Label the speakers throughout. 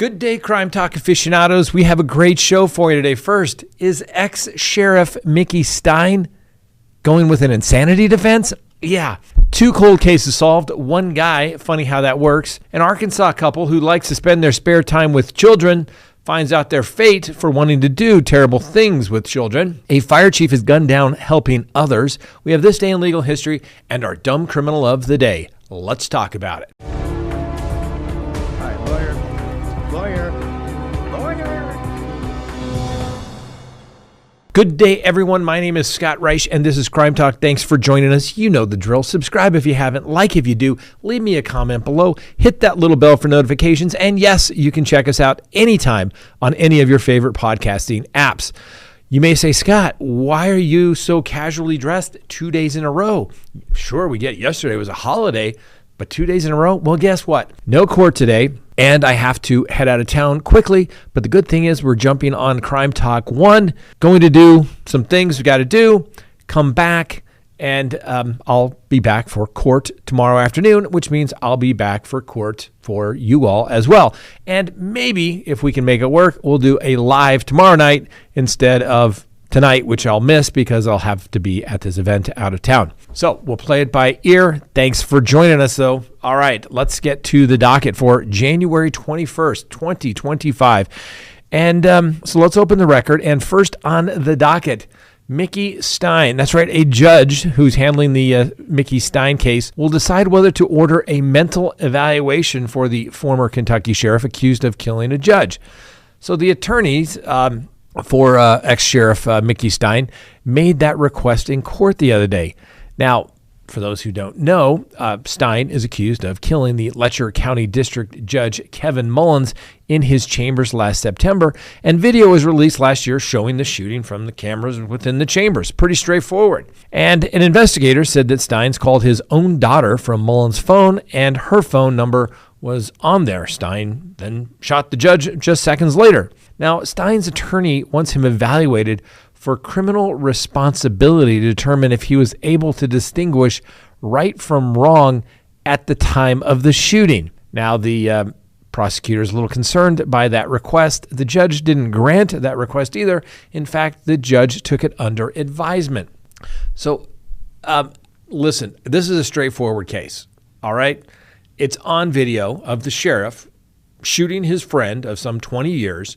Speaker 1: Good day, Crime Talk aficionados. We have a great show for you today. First, is ex-sheriff Mickey Stine going with an insanity defense? Yeah. 2 cold cases solved. One guy, funny how that works. An Arkansas couple who likes to spend their spare time with children finds out their fate for wanting to do terrible things with children. A fire chief is gunned down helping others. We have this day in legal history and our dumb criminal of the day. Let's talk about it.
Speaker 2: All right, lawyer.
Speaker 1: Good day, everyone. My name is Scott Reich, and this is Crime Talk. Thanks for joining us. You know the drill. Subscribe if you haven't. Like if you do. Leave me a comment below. Hit that little bell for notifications. And yes, you can check us out anytime on any of your favorite podcasting apps. You may say, Scott, why are you so casually dressed 2 days in a row? Sure, we get yesterday was a holiday, but 2 days in a row? Well, guess what? No court today, and I have to head out of town quickly. But the good thing is we're jumping on Crime Talk 1, going to do some things we got to do, come back, and I'll be back for court tomorrow afternoon, which means I'll be back for court for you all as well. And maybe if we can make it work, we'll do a live tomorrow night instead of tonight, which I'll miss because I'll have to be at this event out of town. So we'll play it by ear. Thanks for joining us, though. All right, let's get to the docket for January 21st, 2025. And so let's open the record. And first on the docket, Mickey Stine. That's right, a judge who's handling the Mickey Stine case will decide whether to order a mental evaluation for the former Kentucky sheriff accused of killing a judge. So the attorneys for ex-sheriff Mickey Stine made that request in court the other day. Now, for those who don't know, Stine is accused of killing the Letcher County District Judge Kevin Mullins in his chambers last September, and video was released last year showing the shooting from the cameras within the chambers. Pretty straightforward. And an investigator said that Stines called his own daughter from Mullins' phone, and her phone number was on there. Stine then shot the judge just seconds later. Now, Stine's attorney wants him evaluated for criminal responsibility to determine if he was able to distinguish right from wrong at the time of the shooting. Now, the prosecutor is a little concerned by that request. The judge didn't grant that request either. In fact, the judge took it under advisement. So, listen, this is a straightforward case, all right? It's on video of the sheriff shooting his friend of some 20 years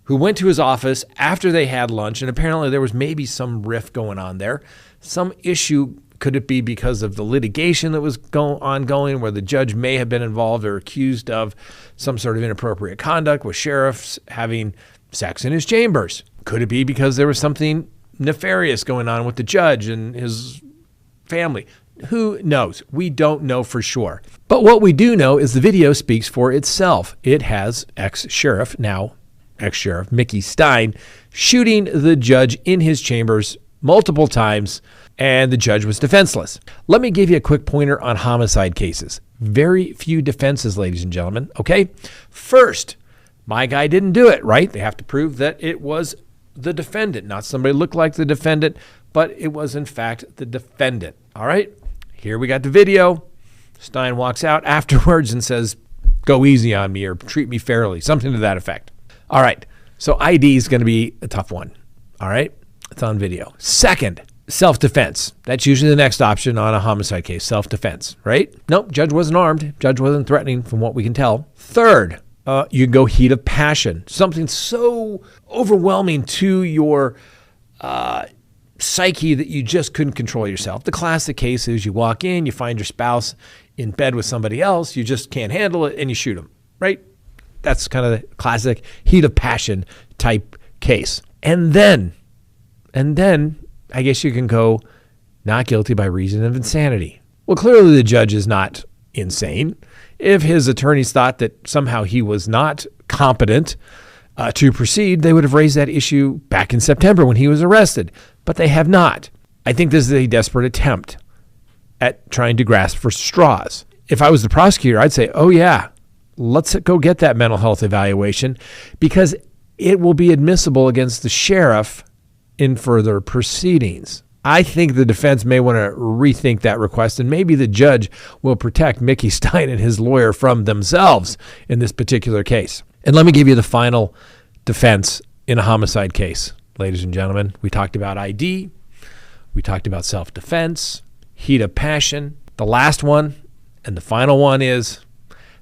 Speaker 1: who went to his office after they had lunch, and apparently there was maybe some rift going on there. Some issue, could it be because of the litigation that was ongoing where the judge may have been involved or accused of some sort of inappropriate conduct with sheriffs having sex in his chambers? Could it be because there was something nefarious going on with the judge and his family? Who knows? We don't know for sure. But what we do know is the video speaks for itself. It has ex-sheriff, now ex-sheriff Mickey Stine, shooting the judge in his chambers multiple times, and the judge was defenseless. Let me give you a quick pointer on homicide cases. Very few defenses, ladies and gentlemen, okay? First, my guy didn't do it, right? They have to prove that it was the defendant, not somebody looked like the defendant, but it was in fact the defendant, all right? Here we got the video. Stine walks out afterwards and says, go easy on me or treat me fairly, something to that effect. All right, so ID is going to be a tough one, all right? It's on video. Second, self-defense. That's usually the next option on a homicide case, self-defense, right? Nope, judge wasn't armed. Judge wasn't threatening from what we can tell. Third, you go heat of passion, something so overwhelming to your psyche that you just couldn't control yourself. The classic case is you walk in, you find your spouse in bed with somebody else, you just can't handle it, and you shoot them, right? That's kind of the classic heat of passion type case. And then I guess you can go not guilty by reason of insanity. Well, clearly the judge is not insane. If his attorneys thought that somehow he was not competent to proceed, they would have raised that issue back in September when he was arrested, but they have not. I think this is a desperate attempt at trying to grasp for straws. If I was the prosecutor, I'd say, oh yeah, let's go get that mental health evaluation because it will be admissible against the sheriff in further proceedings. I think the defense may want to rethink that request, and maybe the judge will protect Mickey Stine and his lawyer from themselves in this particular case. And let me give you the final defense in a homicide case, ladies and gentlemen. We talked about ID. We talked about self-defense, heat of passion. The last one and the final one is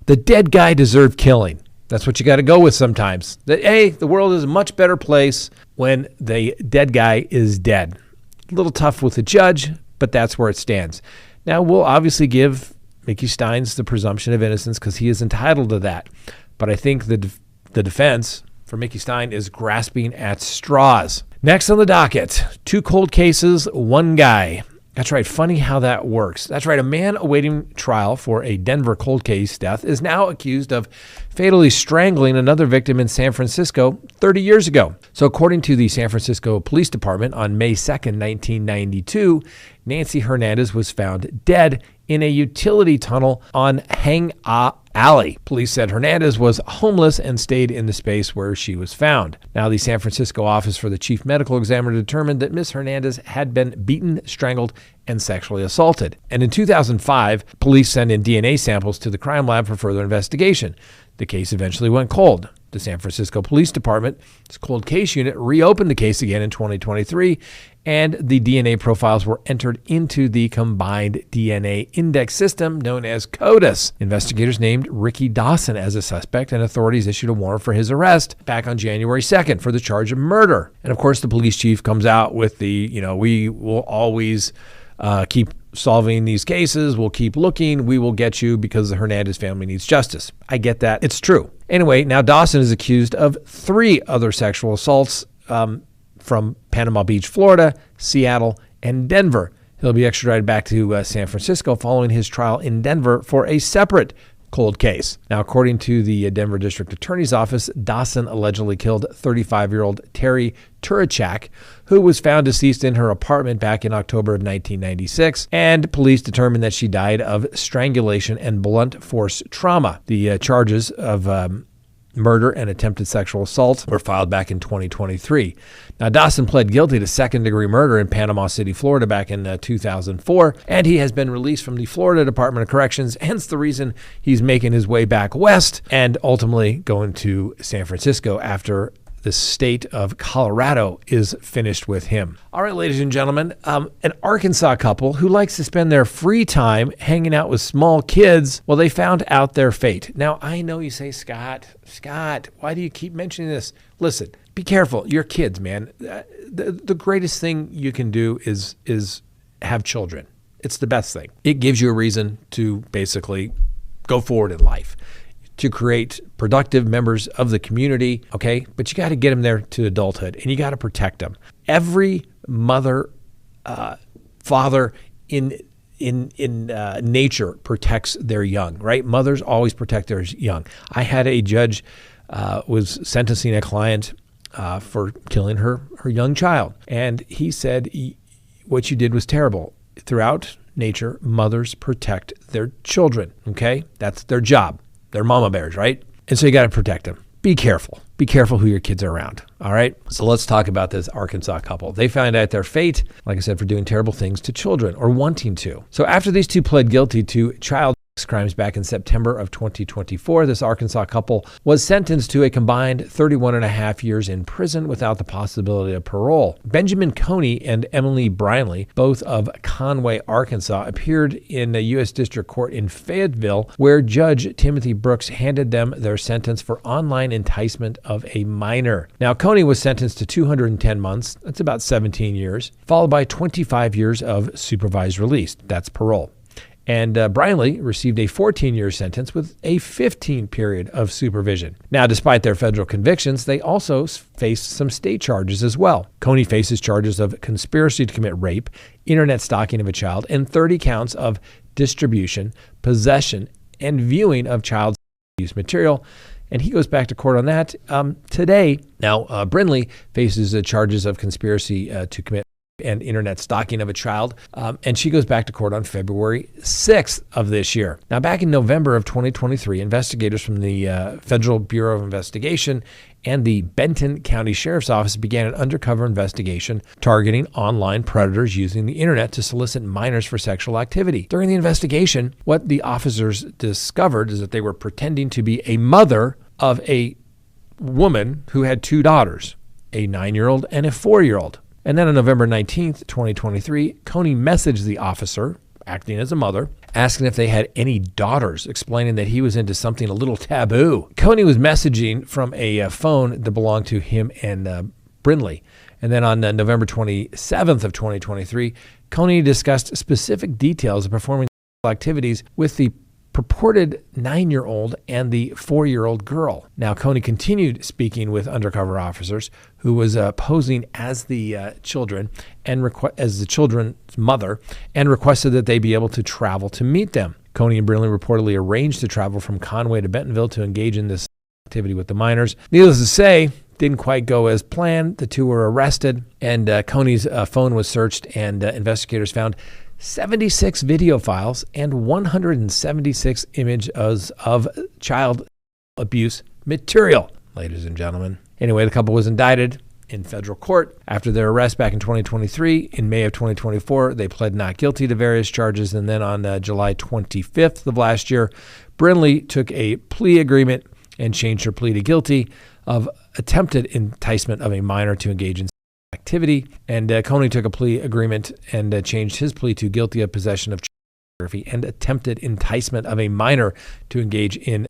Speaker 1: the dead guy deserved killing. That's what you got to go with sometimes. The world is a much better place when the dead guy is dead. A little tough with the judge, but that's where it stands. Now, we'll obviously give Mickey Stines the presumption of innocence because he is entitled to that. But I think the defense for Mickey Stein is grasping at straws. Next on the docket, 2 cold cases, 1 guy. That's right. Funny how that works. That's right. A man awaiting trial for a Denver cold case death is now accused of fatally strangling another victim in San Francisco 30 years ago. So according to the San Francisco Police Department, on May 2nd, 1992, Nancy Hernandez was found dead in a utility tunnel on Hang Alley. Police said Hernandez was homeless and stayed in the space where she was found. Now, the San Francisco office for the chief medical examiner determined that Ms. Hernandez had been beaten, strangled, and sexually assaulted. And in 2005, police sent in DNA samples to the crime lab for further investigation. The case eventually went cold. The San Francisco Police Department's cold case unit reopened the case again in 2023, and the DNA profiles were entered into the combined DNA index system known as CODIS. Investigators named Ricky Dawson as a suspect, and authorities issued a warrant for his arrest back on January 2nd for the charge of murder. And of course, the police chief comes out with we will always keep solving these cases. We'll keep looking. We will get you because the Hernandez family needs justice. I get that. It's true. Anyway, now Dawson is accused of 3 other sexual assaults from Panama Beach, Florida, Seattle, and Denver. He'll be extradited back to San Francisco following his trial in Denver for a separate cold case. Now, according to the Denver District Attorney's Office, Dawson allegedly killed 35-year-old Terry Turachak, who was found deceased in her apartment back in October of 1996, and police determined that she died of strangulation and blunt force trauma. The charges of murder and attempted sexual assault were filed back in 2023. Now, Dawson pled guilty to second-degree murder in Panama City, Florida back in 2004, and he has been released from the Florida Department of Corrections, hence the reason he's making his way back west and ultimately going to San Francisco after the state of Colorado is finished with him. All right, ladies and gentlemen, an Arkansas couple who likes to spend their free time hanging out with small kids, well, they found out their fate. Now, I know you say, Scott, why do you keep mentioning this? Listen, be careful. You're kids, man. The greatest thing you can do is have children. It's the best thing. It gives you a reason to basically go forward in life, to create productive members of the community, okay? But you got to get them there to adulthood, and you got to protect them. Every mother, father in nature protects their young, right? Mothers always protect their young. I had a judge was sentencing a client for killing her young child, and he said, what you did was terrible. Throughout nature, mothers protect their children, okay? That's their job. They're mama bears, right? And so you got to protect them. Be careful. Be careful who your kids are around, all right? So let's talk about this Arkansas couple. They found out their fate, like I said, for doing terrible things to children or wanting to. So after these two pled guilty to child crimes back in September of 2024, this Arkansas couple was sentenced to a combined 31 and a half years in prison without the possibility of parole. Benjamin Coney and Emily Brinley, both of Conway, Arkansas, appeared in the U.S. District Court in Fayetteville, where Judge Timothy Brooks handed them their sentence for online enticement of a minor. Now, Coney was sentenced to 210 months, that's about 17 years, followed by 25 years of supervised release, that's parole. And Brinley received a 14-year sentence with a 15 period of supervision. Now, despite their federal convictions, they also faced some state charges as well. Coney faces charges of conspiracy to commit rape, internet stalking of a child, and 30 counts of distribution, possession, and viewing of child abuse material. And he goes back to court on that today. Now, Brinley faces charges of conspiracy to commit and internet stalking of a child. And she goes back to court on February 6th of this year. Now, back in November of 2023, investigators from the Federal Bureau of Investigation and the Benton County Sheriff's Office began an undercover investigation targeting online predators using the internet to solicit minors for sexual activity. During the investigation, what the officers discovered is that they were pretending to be a mother of a woman who had two daughters, a 9-year-old and a 4-year-old. And then on November 19th, 2023, Coney messaged the officer, acting as a mother, asking if they had any daughters, explaining that he was into something a little taboo. Coney was messaging from a phone that belonged to him and Brindley. And then on November 27th of 2023, Coney discussed specific details of performing activities with the purported 9-year-old and the 4-year-old girl. Now, Coney continued speaking with undercover officers who was posing as the children and as the children's mother, and requested that they be able to travel to meet them. Coney and Brindley reportedly arranged to travel from Conway to Bentonville to engage in this activity with the minors. Needless to say, didn't quite go as planned. The two were arrested, and Coney's phone was searched, and investigators found 76 video files and 176 images of child abuse material, ladies and gentlemen. Anyway, the couple was indicted in federal court after their arrest back in 2023. In May of 2024, they pled not guilty to various charges. And then on July 25th of last year, Brindley took a plea agreement and changed her plea to guilty of attempted enticement of a minor to engage in activity, and Coney took a plea agreement and changed his plea to guilty of possession of child pornography and attempted enticement of a minor to engage in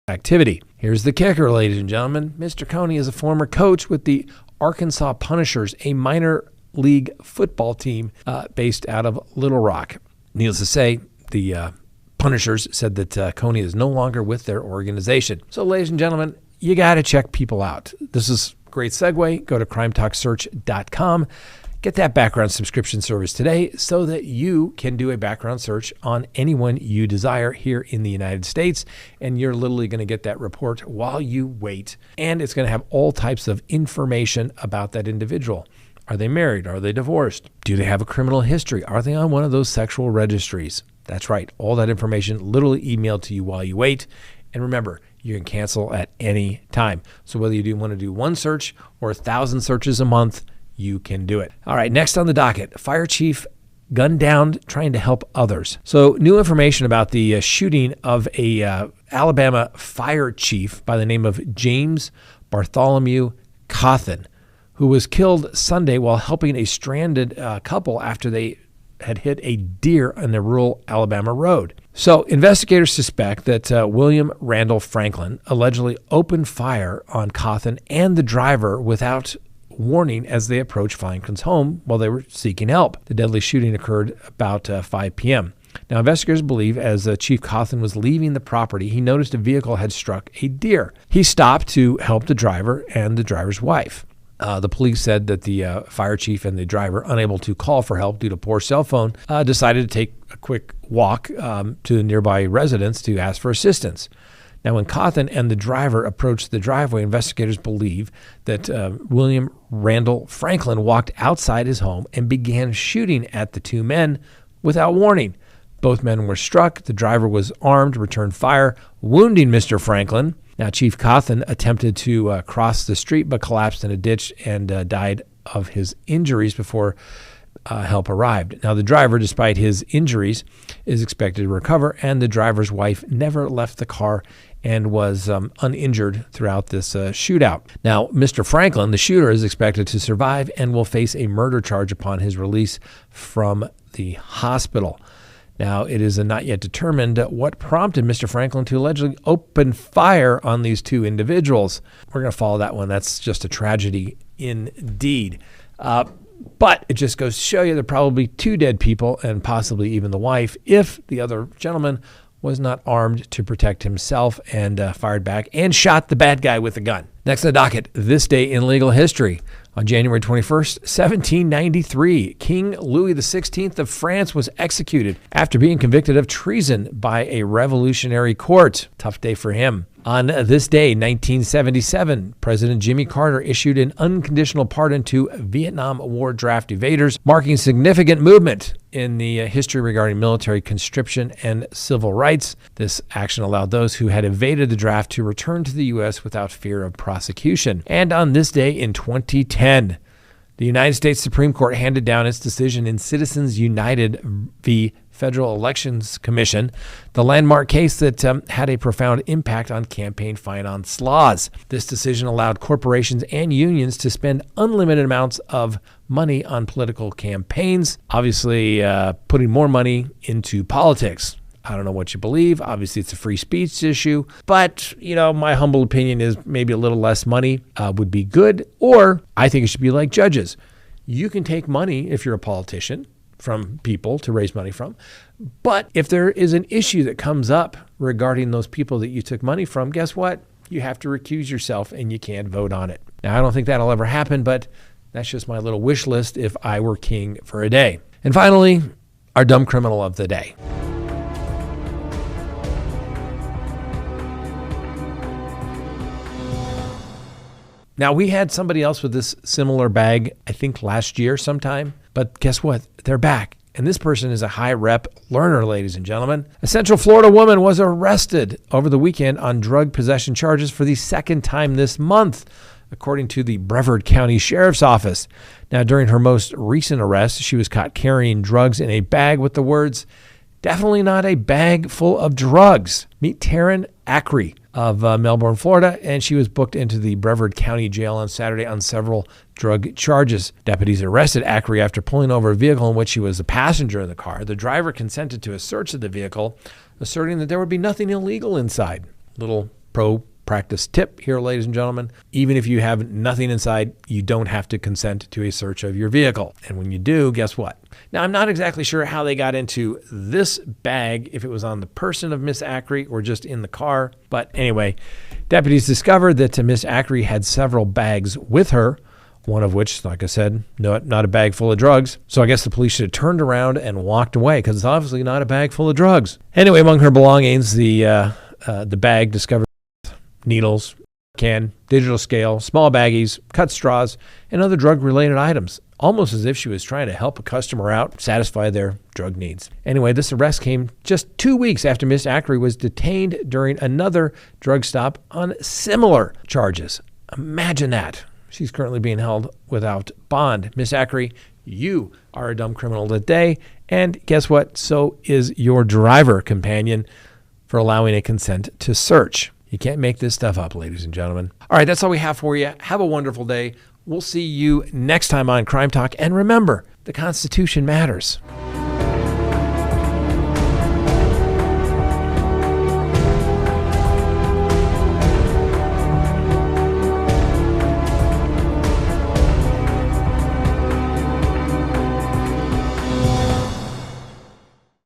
Speaker 1: activity. Here's the kicker, ladies and gentlemen. Mr. Coney is a former coach with the Arkansas Punishers, a minor league football team based out of Little Rock. Needless to say, the Punishers said that Coney is no longer with their organization. So, ladies and gentlemen, you got to check people out. This is great segue. Go to crimetalksearch.com. Get that background subscription service today so that you can do a background search on anyone you desire here in the United States. And you're literally going to get that report while you wait. And it's going to have all types of information about that individual. Are they married? Are they divorced? Do they have a criminal history? Are they on one of those sexual registries? That's right. All that information literally emailed to you while you wait. And remember, you can cancel at any time. So whether you want to do one search or 1,000 searches a month, you can do it. All right, next on the docket, fire chief gunned down trying to help others. So new information about the shooting of a Alabama fire chief by the name of James Bartholomew Cawthon, who was killed Sunday while helping a stranded couple after they had hit a deer on the rural Alabama road. So investigators suspect that William Randall Franklin allegedly opened fire on Cawthon and the driver without warning as they approached Franklin's home while they were seeking help. The deadly shooting occurred about 5 p.m. Now, investigators believe as Chief Cawthon was leaving the property, he noticed a vehicle had struck a deer. He stopped to help the driver and the driver's wife. The police said that the fire chief and the driver, unable to call for help due to poor cell phone, decided to take a quick walk to the nearby residence to ask for assistance. Now, when Cawthon and the driver approached the driveway, investigators believe that William Randall Franklin walked outside his home and began shooting at the two men without warning. Both men were struck. The driver was armed, returned fire, wounding Mr. Franklin. Now, Chief Cawthon attempted to cross the street but collapsed in a ditch and died of his injuries before help arrived. Now, the driver, despite his injuries, is expected to recover, and the driver's wife never left the car and was uninjured throughout this shootout. Now, Mr. Franklin, the shooter, is expected to survive and will face a murder charge upon his release from the hospital. Now, it is not yet determined what prompted Mr. Franklin to allegedly open fire on these two individuals. We're going to follow that one. That's just a tragedy indeed. But it just goes to show you there are probably two dead people and possibly even the wife if the other gentleman was not armed to protect himself and fired back and shot the bad guy with a gun. Next on the docket, this day in legal history. On January 21st, 1793, King Louis XVI of France was executed after being convicted of treason by a revolutionary court. Tough day for him. On this day, 1977, President Jimmy Carter issued an unconditional pardon to Vietnam War draft evaders, marking significant movement in the history regarding military conscription and civil rights. This action allowed those who had evaded the draft to return to the U.S. without fear of prosecution. And on this day in 2010, The United States Supreme Court handed down its decision in Citizens United v. Federal Elections Commission, the landmark case that had a profound impact on campaign finance laws. This decision allowed corporations and unions to spend unlimited amounts of money on political campaigns, obviously putting more money into politics. I don't know what you believe. Obviously, it's a free speech issue. But, my humble opinion is maybe a little less money would be good. Or I think it should be like judges. You can take money, if you're a politician, from people to raise money from. But if there is an issue that comes up regarding those people that you took money from, guess what? You have to recuse yourself and you can't vote on it. Now, I don't think that'll ever happen, but that's just my little wish list if I were king for a day. And finally, our dumb criminal of the day. Now, we had somebody else with this similar bag, I think last year sometime, but guess what? They're back. And this person is a high rep learner, ladies and gentlemen. A Central Florida woman was arrested over the weekend on drug possession charges for the second time this month, according to the Brevard County Sheriff's Office. Now, during her most recent arrest, she was caught carrying drugs in a bag with the words, "Definitely not a bag full of drugs." Meet Taryn Acri of Melbourne, Florida, and she was booked into the Brevard County Jail on Saturday on several drug charges. Deputies arrested Acri after pulling over a vehicle in which she was a passenger in the car. The driver consented to a search of the vehicle, asserting that there would be nothing illegal inside. Little pro-practice tip here, ladies and gentlemen. Even if you have nothing inside, you don't have to consent to a search of your vehicle. And when you do, guess what? Now, I'm not exactly sure how they got into this bag, if it was on the person of Miss Acri or just in the car. But anyway, deputies discovered that Miss Acri had several bags with her, one of which, like I said, not a bag full of drugs. So I guess the police should have turned around and walked away because it's obviously not a bag full of drugs. Anyway, among her belongings, the bag discovered needles, can, digital scale, small baggies, cut straws, and other drug-related items, almost as if she was trying to help a customer out, satisfy their drug needs. Anyway, this arrest came just 2 weeks after Miss Acri was detained during another drug stop on similar charges. Imagine that. She's currently being held without bond. Miss Acri, you are a dumb criminal today, and guess what? So is your driver companion for allowing a consent to search. You can't make this stuff up, ladies and gentlemen. All right, that's all we have for you. Have a wonderful day. We'll see you next time on Crime Talk. And remember, the Constitution matters.